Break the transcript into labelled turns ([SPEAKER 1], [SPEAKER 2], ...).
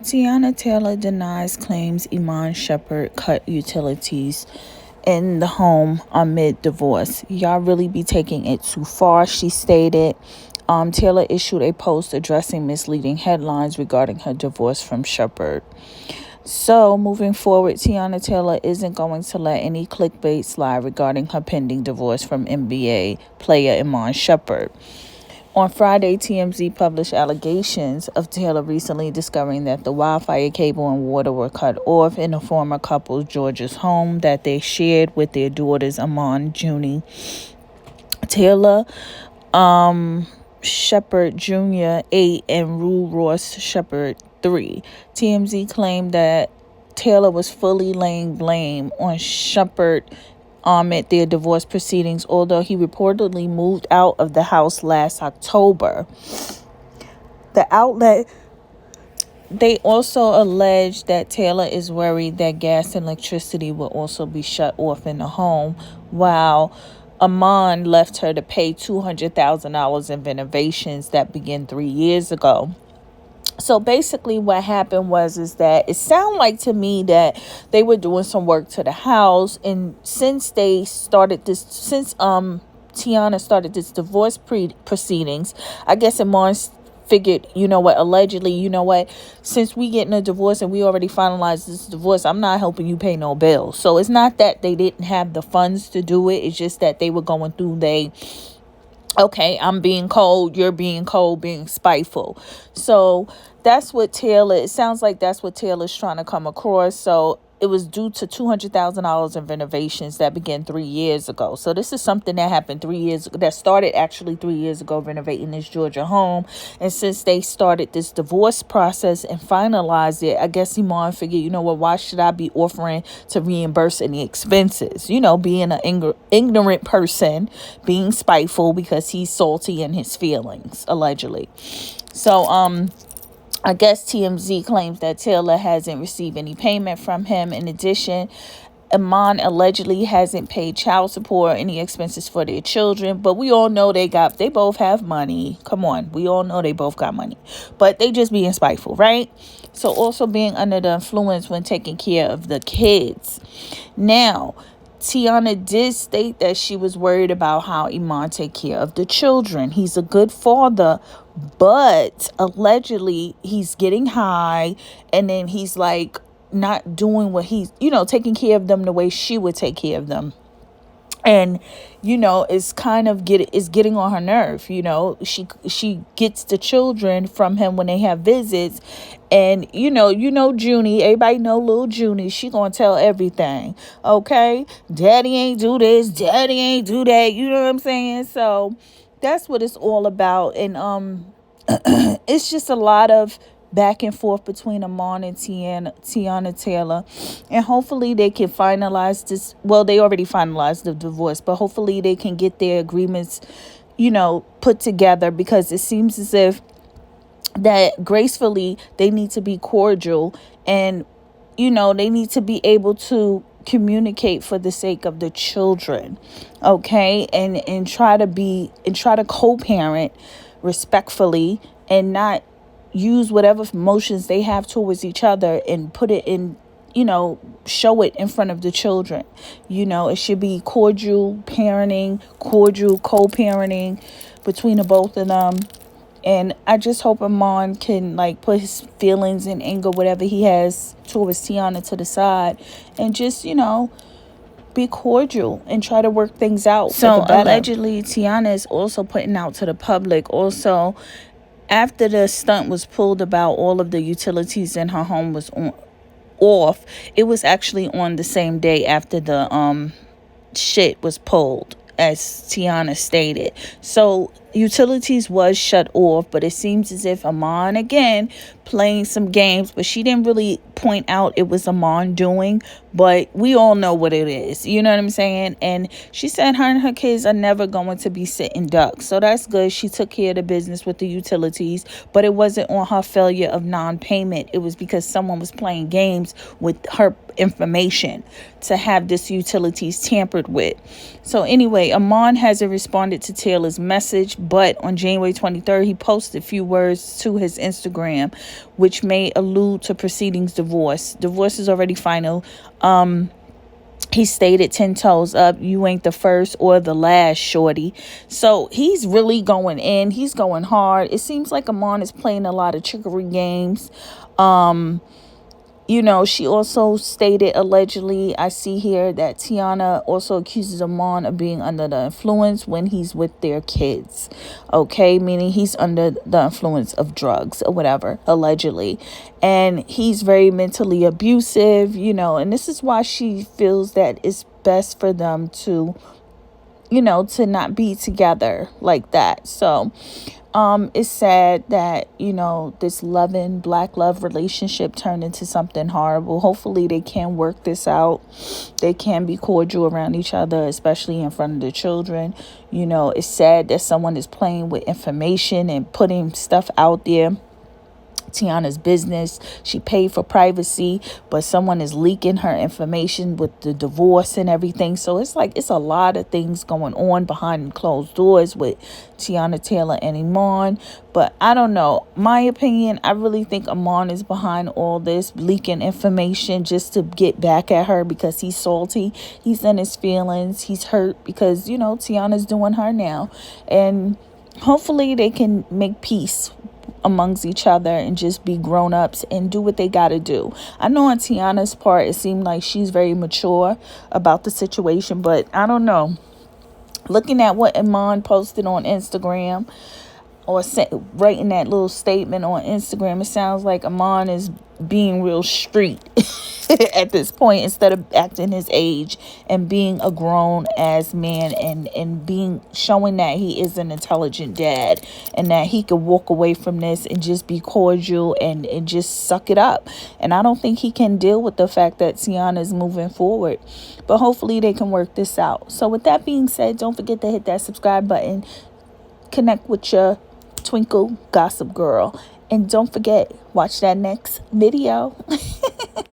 [SPEAKER 1] Teyana Taylor denies claims Iman Shumpert cut utilities in the home amid divorce. Y'all really be taking it too far, she stated. Taylor issued a post addressing misleading headlines regarding her divorce from Shumpert. So, moving forward, Teyana Taylor isn't going to let any clickbait slide regarding her pending divorce from NBA player Iman Shumpert. On Friday, TMZ published allegations of Taylor recently discovering that the wildfire cable and water were cut off in the former couple's Georgia's home that they shared with their daughters Iman Junie Taylor, Shumpert Jr. 8 and Rue Ross Shumpert 3. TMZ claimed that Taylor was fully laying blame on Shumpert at their divorce proceedings, although he reportedly moved out of the house last October. The outlet, they also alleged that Taylor is worried that gas and electricity will also be shut off in the home, while Iman left her to pay $200,000 in renovations that began 3 years ago. So basically what happened is that it sounded like to me that they were doing some work to the house, and since Teyana started this divorce proceedings, I guess Iman figured, allegedly, since we getting a divorce and we already finalized this divorce, I'm not helping you pay no bills. So it's not that they didn't have the funds to do it, it's just that they were going through okay, I'm being cold, you're being cold, being spiteful. So it sounds like that's what Taylor's trying to come across. So it was due to $200,000 in renovations that began 3 years ago. So this is something that happened 3 years ago, that started actually 3 years ago, renovating this Georgia home. And since they started this divorce process and finalized it, I guess Iman figured, why should I be offering to reimburse any expenses? Being an ignorant person, being spiteful because he's salty in his feelings, allegedly. So, I guess TMZ claims that Taylor hasn't received any payment from him. In addition, Iman allegedly hasn't paid child support or any expenses for their children, but we all know they both have money. Come on, we all know they both got money, but they just being spiteful, right? So also being under the influence when taking care of the kids. Now, Teyana did state that she was worried about how Iman take care of the children. He's a good father, but allegedly he's getting high, and then he's like not doing what he's, taking care of them the way she would take care of them. And it's kind of getting on her nerve. She gets the children from him when they have visits, and Junie, everybody know little Junie, she gonna tell everything. Okay, daddy ain't do this, daddy ain't do that, you know what I'm saying? So that's what it's all about. And it's just a lot of back and forth between Iman and Teyana Taylor, and hopefully they can finalize this. Well, they already finalized the divorce, but hopefully they can get their agreements, put together, because it seems as if that gracefully they need to be cordial, and they need to be able to communicate for the sake of the children, okay, and try to co-parent respectfully, and not use whatever emotions they have towards each other and put it in, show it in front of the children. It should be cordial parenting, cordial co-parenting between the both of them. And I just hope Iman can put his feelings and anger, whatever he has towards Teyana, to the side, and just, be cordial and try to work things out. So allegedly Teyana is also putting out to the public also, after the stunt was pulled about all of the utilities in her home was off, it was actually on the same day after the shit was pulled, as Teyana stated. So utilities was shut off, but it seems as if Iman again playing some games, but she didn't really point out it was Iman doing, but we all know what it is, you know what I'm saying? And she said her and her kids are never going to be sitting ducks, so that's good. She took care of the business with the utilities, but it wasn't on her failure of non-payment. It was because someone was playing games with her information to have this utilities tampered with. So anyway, Iman hasn't responded to Taylor's message, but on January 23rd, he posted a few words to his Instagram, which may allude to proceedings divorce. Divorce is already final. He stated 10 toes up, you ain't the first or the last, shorty. So he's really going in. He's going hard. It seems like Iman is playing a lot of trickery games. She also stated allegedly, I see here that Teyana also accuses Iman of being under the influence when he's with their kids. Okay, meaning he's under the influence of drugs or whatever, allegedly. And he's very mentally abusive, and this is why she feels that it's best for them to not be together like that. So it's sad that this loving black love relationship turned into something horrible. Hopefully they can work this out. They can be cordial around each other, especially in front of the children. It's sad that someone is playing with information and putting stuff out there. Teyana's business, she paid for privacy, but someone is leaking her information with the divorce and everything. So it's a lot of things going on behind closed doors with Teyana Taylor and Iman. But I don't know, my opinion, I really think Iman is behind all this, leaking information just to get back at her because he's salty, he's in his feelings, he's hurt because Teyana's doing her now. And hopefully they can make peace amongst each other and just be grown-ups and do what they gotta do. I know on Teyana's part it seemed like she's very mature about the situation, but I don't know. Looking at what Iman posted on Instagram or writing that little statement on Instagram, it sounds like Iman is being real street at this point instead of acting his age and being a grown ass man and showing that he is an intelligent dad and that he could walk away from this and just be cordial and just suck it up. And I don't think he can deal with the fact that Teyana is moving forward, but hopefully they can work this out. So with that being said, don't forget to hit that subscribe button, connect with your twinkle gossip girl, and don't forget, watch that next video.